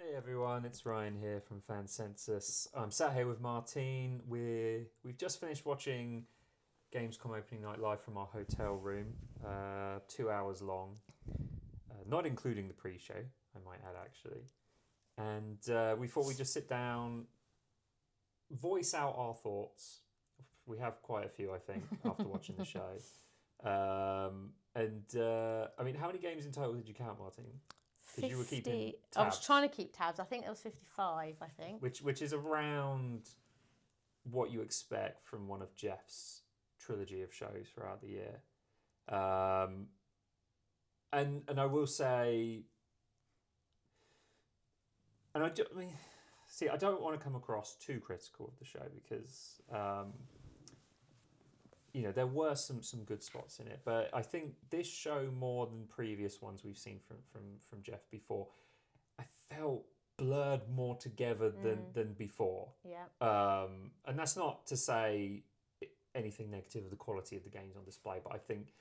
Hey everyone, it's Ryan here from Fancensus. I'm sat here with Martine. We've just finished watching Gamescom Opening Night live from our hotel room, 2 hours long, not including the pre-show, I might add actually. And we thought we'd just sit down, voice out our thoughts. We have quite a few, I think, after watching the show. I mean, how many games in total did you count, Martine? Because you were keeping tabs. I was trying to keep tabs. I think it was 55, I think. Which is around what you expect from one of Jeff's trilogy of shows throughout the year. And I will say, I mean, see, I don't want to come across too critical of the show because, there were some good spots in it, but I think this show more than previous ones we've seen from Jeff before, I felt blurred more together than before. Yeah. And that's not to say anything negative of the quality of the games on display, but I think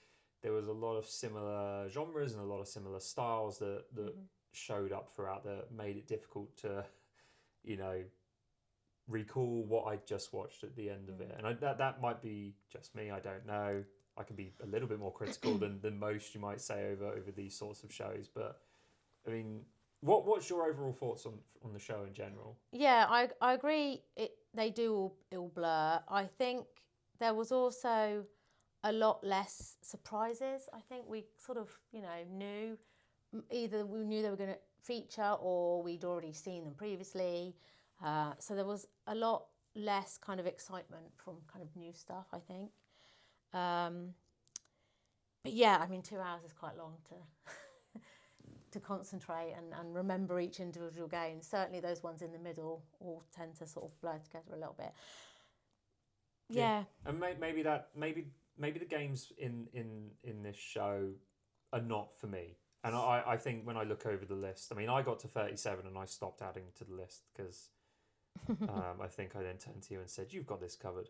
there was a lot of similar genres and a lot of similar styles that showed up throughout that made it difficult to, recall what I just watched at the end of it. And that might be just me, I don't know. I can be a little bit more critical than most, you might say, over these sorts of shows. But, I mean, what's your overall thoughts on the show in general? Yeah, I agree. They do all blur. I think there was also a lot less surprises. I think we sort of, knew, either we knew they were going to feature or we'd already seen them previously. So there was a lot less kind of excitement from kind of new stuff, I think. But yeah, I mean, 2 hours is quite long to concentrate and remember each individual game. Certainly those ones in the middle all tend to sort of blur together a little bit. Yeah. And maybe the games in this show are not for me. And I think when I look over the list, I mean, I got to 37 and I stopped adding to the list because I think I then turned to you and said, "You've got this covered."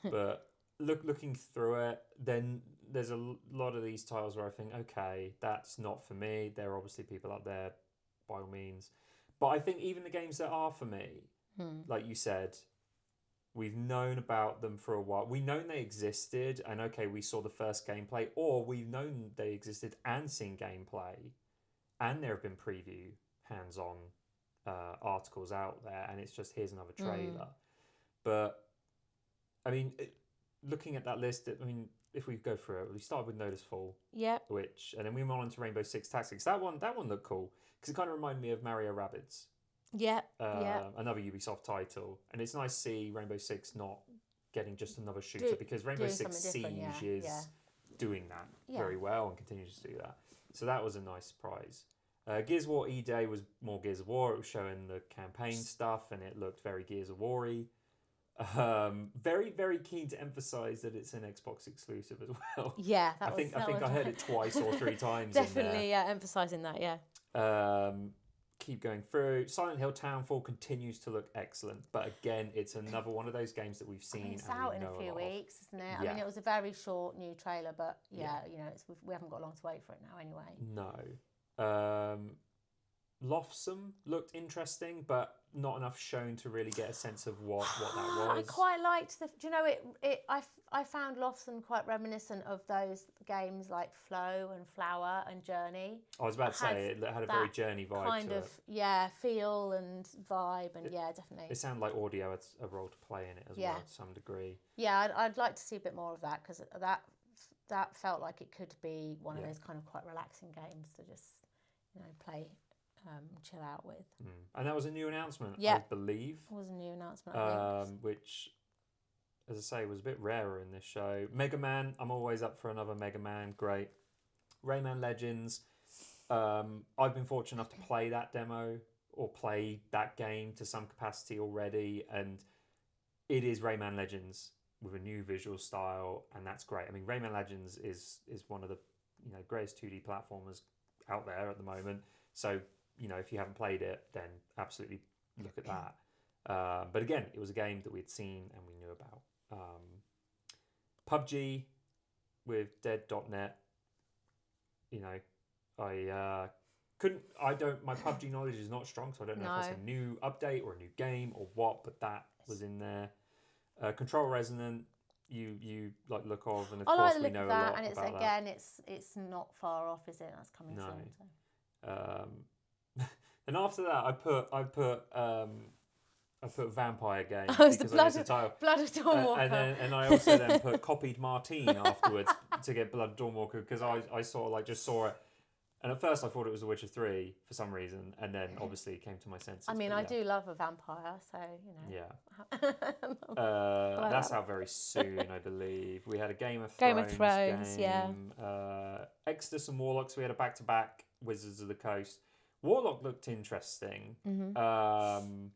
But looking through it, then there's a lot of these titles where I think, okay, that's not for me. There are obviously people out there, by all means. But I think even the games that are for me, like you said, we've known about them for a while. We've known they existed, and okay, we saw the first gameplay, or we've known they existed and seen gameplay, and there have been preview, hands-on articles out there, and it's just here's another trailer. But I mean, looking at that list, I mean, if we go through it, we started with Notice Fall, and then we went on to Rainbow Six Tactics. That one looked cool because it kind of reminded me of Mario Rabbids. Another Ubisoft title, and it's nice to see Rainbow Six not getting just another shooter because Rainbow Six Siege is doing that very well and continues to do that. So that was a nice surprise. Gears of War E-Day was more Gears of War. It was showing the campaign stuff, and it looked very Gears of War-y. Very, very keen to emphasise that it's an Xbox exclusive as well. Yeah, I think I heard it twice or three times. Definitely, emphasising that. Yeah. Keep going through. Silent Hill Townfall continues to look excellent, but again, it's another one of those games that we've seen. It's out in a few weeks, isn't it? Yeah. I mean, it was a very short new trailer, but we haven't got long to wait for it now anyway. No. Loathsome looked interesting, but not enough shown to really get a sense of what that was. I quite liked I found Loathsome quite reminiscent of those games like Flow and Flower and Journey. I was about to say it had a very Journey vibe kind to of it. Feel and vibe, and definitely. It sounded like audio had a role to play in it as well to some degree. Yeah, I'd like to see a bit more of that because that felt like it could be one of those kind of quite relaxing games to just play. Chill out with. And that was a new announcement, I believe. It was a new announcement, I think. Which, as I say, was a bit rarer in this show. Mega Man, I'm always up for another Mega Man, great. Rayman Legends, I've been fortunate enough to play that demo or play that game to some capacity already, and it is Rayman Legends with a new visual style, and that's great. I mean, Rayman Legends is one of the greatest 2D platformers out there at the moment, so if you haven't played it, then absolutely look at that. But again, it was a game that we'd seen and we knew about. PUBG with Dead.net, I My PUBG knowledge is not strong, so I don't know if that's a new update or a new game or what, but that was in there. Control Resonant, you like look of, and of course we know a lot and it's about again, that. it's not far off, is it? That's coming soon. So. And after that, I put Vampire Game because I missed the title. Blood of Dawnwalker. And I also then copied Martine afterwards to get Blood of Dawnwalker because I sort of like just saw it. And at first I thought it was The Witcher 3 for some reason, and then obviously it came to my senses. I mean, I do love a vampire, so, you know. Yeah. That's out very soon, I believe. We had a Game of Thrones game. Exodus and Warlocks, we had a back-to-back Wizards of the Coast. Warlock looked interesting. Mm-hmm.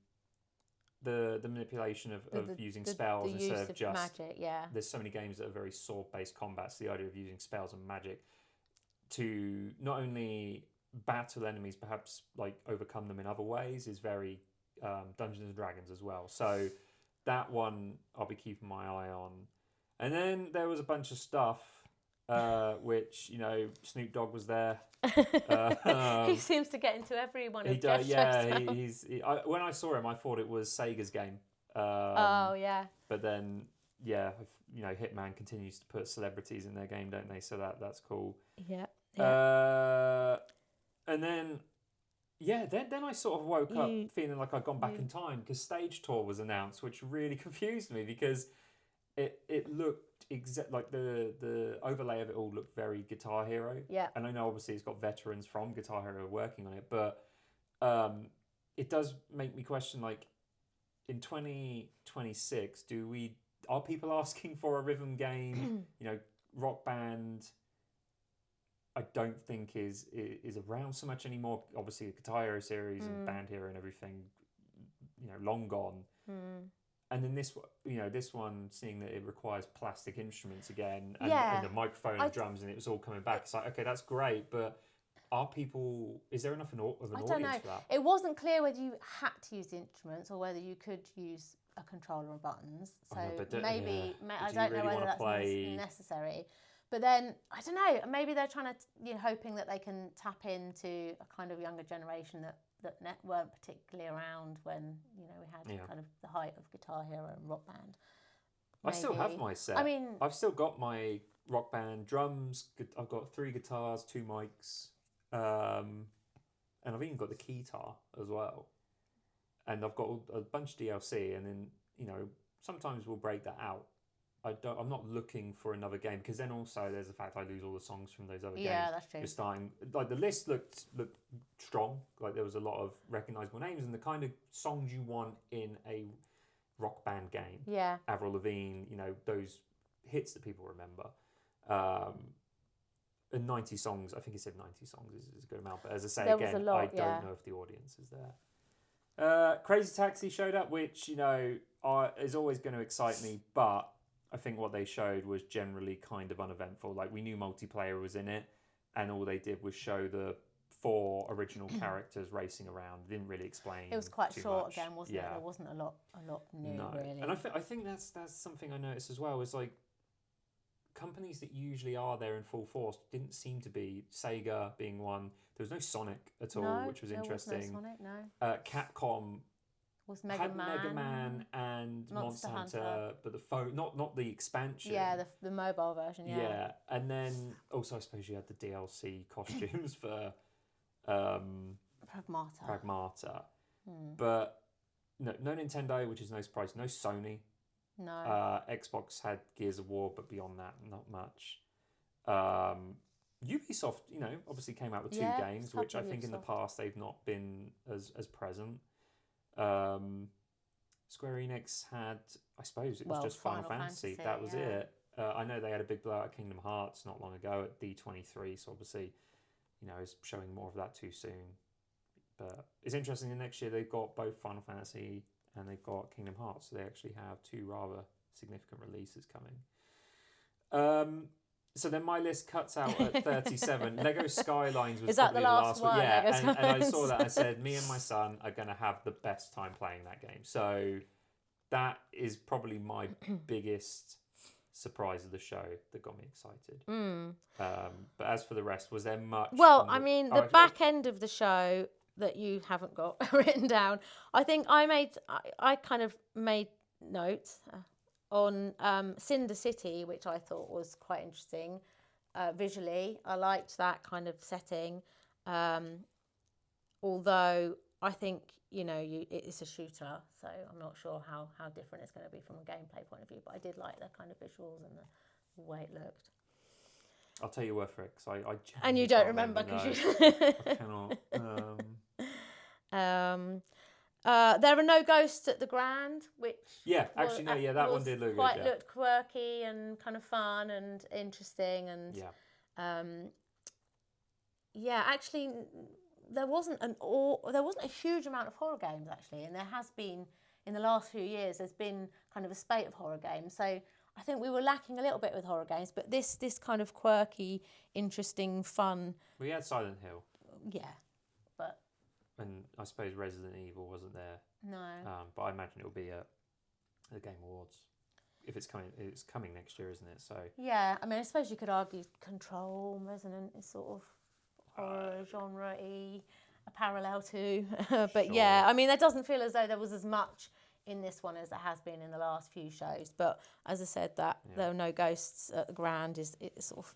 The manipulation of using spells instead of just magic, yeah. There's so many games that are very sword-based combats. The idea of using spells and magic to not only battle enemies, perhaps like overcome them in other ways, is very Dungeons and Dragons as well. So that one I'll be keeping my eye on. And then there was a bunch of stuff, which, you know, Snoop Dogg was there. He seems to get into every one of Jeff's shows. When I saw him, I thought it was Sega's game. But then, yeah, you know, Hitman continues to put celebrities in their game, don't they? So that's cool. Yeah. And then, then I sort of woke up feeling like I'd gone back in time because Stage Tour was announced, which really confused me because it looked like the overlay of it all looked very Guitar Hero. Yeah. And I know obviously it's got veterans from Guitar Hero working on it, but it does make me question, like, in 2026, are people asking for a rhythm game? You know, Rock Band, I don't think is around so much anymore. Obviously, the Guitar Hero series and Band Hero and everything, you know, long gone. And then this one, seeing that it requires plastic instruments again and the microphone and drums, and it was all coming back. It's like, okay, that's great, but is there enough of an audience for that? It wasn't clear whether you had to use the instruments or whether you could use a controller and buttons. So I don't know whether that's necessary. But then, I don't know, maybe they're trying to, you know, hoping that they can tap into a kind of younger generation that weren't particularly around when, you know, we had kind of the height of Guitar Hero and Rock Band. Maybe. I still have my set. I mean, I've still got my Rock Band drums. I've got 3 guitars, 2 mics, and I've even got the keytar as well. And I've got a bunch of DLC, and then, you know, sometimes we'll break that out. I'm not looking for another game because then also there's the fact I lose all the songs from those other games. Yeah, that's true. You're starting, like, the list looked strong. Like, there was a lot of recognisable names and the kind of songs you want in a Rock Band game. Yeah. Avril Lavigne, you know, those hits that people remember. And 90 songs, I think he said 90 songs is a good amount. But as I say, I don't know if the audience is there. Crazy Taxi showed up, which, you know, is always going to excite me, but I think what they showed was generally kind of uneventful. Like, we knew multiplayer was in it, and all they did was show the 4 original characters racing around. They didn't really explain. It was quite short much. Again, wasn't it? There wasn't a lot new, really. And I think that's something I noticed as well. Is like companies that usually are there in full force didn't seem to be. Sega being one. There was no Sonic at all, which was interesting. Was no Sonic, no. Capcom was Mega Man and Monster Hunter, but the phone, not the expansion. Yeah, the mobile version. Yeah, and then also I suppose you had the DLC costumes for Pragmata. But no Nintendo, which is no surprise. No Sony. No. Xbox had Gears of War, but beyond that, not much. Ubisoft, you know, obviously came out with 2 games, which I think in the past they've not been as present. Square Enix had, I suppose it was just Final Fantasy. That was it. I know they had a big blowout at Kingdom Hearts not long ago at D23, so obviously, you know, is showing more of that too soon. But it's interesting that next year they've got both Final Fantasy and they've got Kingdom Hearts, so they actually have 2 rather significant releases coming. So then my list cuts out at 37. Lego Skylines was probably the last one. Yeah, and I saw that. I said, me and my son are going to have the best time playing that game. So that is probably my biggest surprise of the show that got me excited. Mm. But as for the rest, was there much? Well, from I mean, oh, the back end of the show that you haven't got written down, I think I kind of made notes on Cinder City, which I thought was quite interesting visually. I liked that kind of setting, although I think it's a shooter, so I'm not sure how different it's going to be from a gameplay point of view. But I did like the kind of visuals and the way it looked. I'll tell you word for it, because I And you don't remember because you. I cannot. There are no ghosts at the Grand, which that one did look good. Looked quirky and kind of fun and interesting, and actually there wasn't a huge amount of horror games actually, and there has been in the last few years. There's been kind of a spate of horror games, so I think we were lacking a little bit with horror games, but this kind of quirky, interesting, fun. We had Silent Hill. Yeah, but. And I suppose Resident Evil wasn't there. No. But I imagine it will be at the Game Awards. If it's coming next year, isn't it? So. Yeah, I mean, I suppose you could argue Control, Resonant is sort of horror genre-y, a parallel to. But sure. yeah, I mean, it doesn't feel as though there was as much in this one as there has been in the last few shows. But as I said, there are no ghosts at the Grand is sort of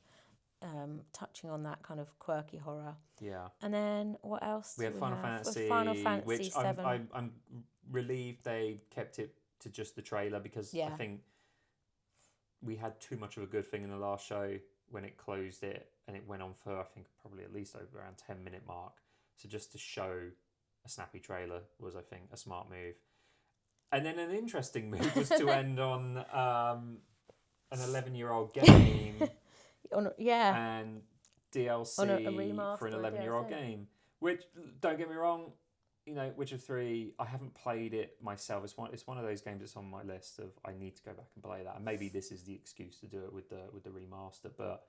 touching on that kind of quirky horror. Yeah. And then what else? We had Final Fantasy, which 7. I'm relieved they kept it to just the trailer, because I think we had too much of a good thing in the last show when it closed it, and it went on for I think probably at least over around 10-minute mark. So just to show a snappy trailer was, I think, a smart move. And then an interesting move was to end on an 11-year-old game. And DLC for an 11-year-old game. Which, don't get me wrong, Witcher 3, I haven't played it myself. It's one of those games that's on my list of I need to go back and play that. And maybe this is the excuse to do it with the remaster. But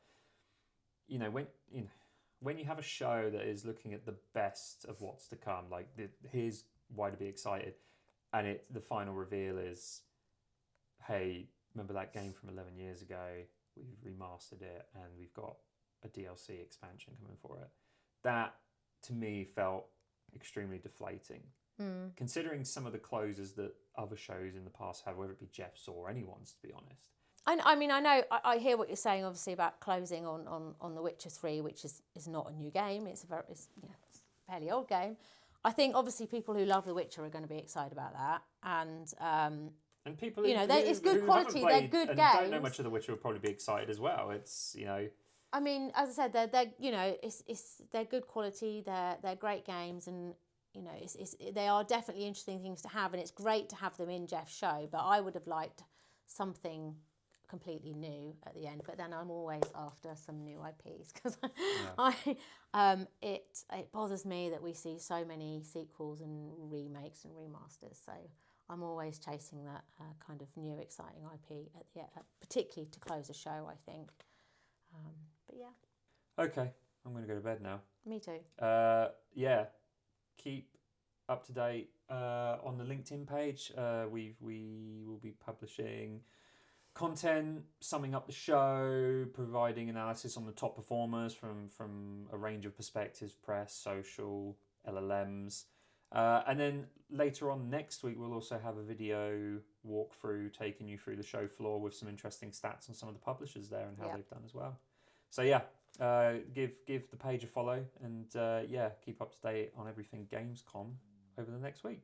when you have a show that is looking at the best of what's to come, like here's why to be excited, and the final reveal is, hey, remember that game from 11 years ago? We've remastered it and we've got a DLC expansion coming for it. That, to me, felt extremely deflating. Considering some of the closures that other shows in the past have, whether it be Jeff's or anyone's, to be honest. I mean, I know, I hear what you're saying, obviously, about closing on The Witcher 3, which is not a new game. It's it's a fairly old game. I think, obviously, people who love The Witcher are going to be excited about that. And people it's good quality. They're good games. Don't know much of The Witcher will probably be excited as well. It's I mean, as I said, they're good quality. They're great games, and they are definitely interesting things to have, and it's great to have them in Jeff's show. But I would have liked something completely new at the end. But then I'm always after some new IPs, because it bothers me that we see so many sequels and remakes and remasters. So I'm always chasing that kind of new, exciting IP, particularly to close a show, I think. But yeah. Okay, I'm going to go to bed now. Me too. Keep up to date on the LinkedIn page. We will be publishing content, summing up the show, providing analysis on the top performers from a range of perspectives, press, social, LLMs. And then later on next week, we'll also have a video walkthrough taking you through the show floor with some interesting stats on some of the publishers there and how they've done as well. So give the page a follow, and keep up to date on everything Gamescom over the next week.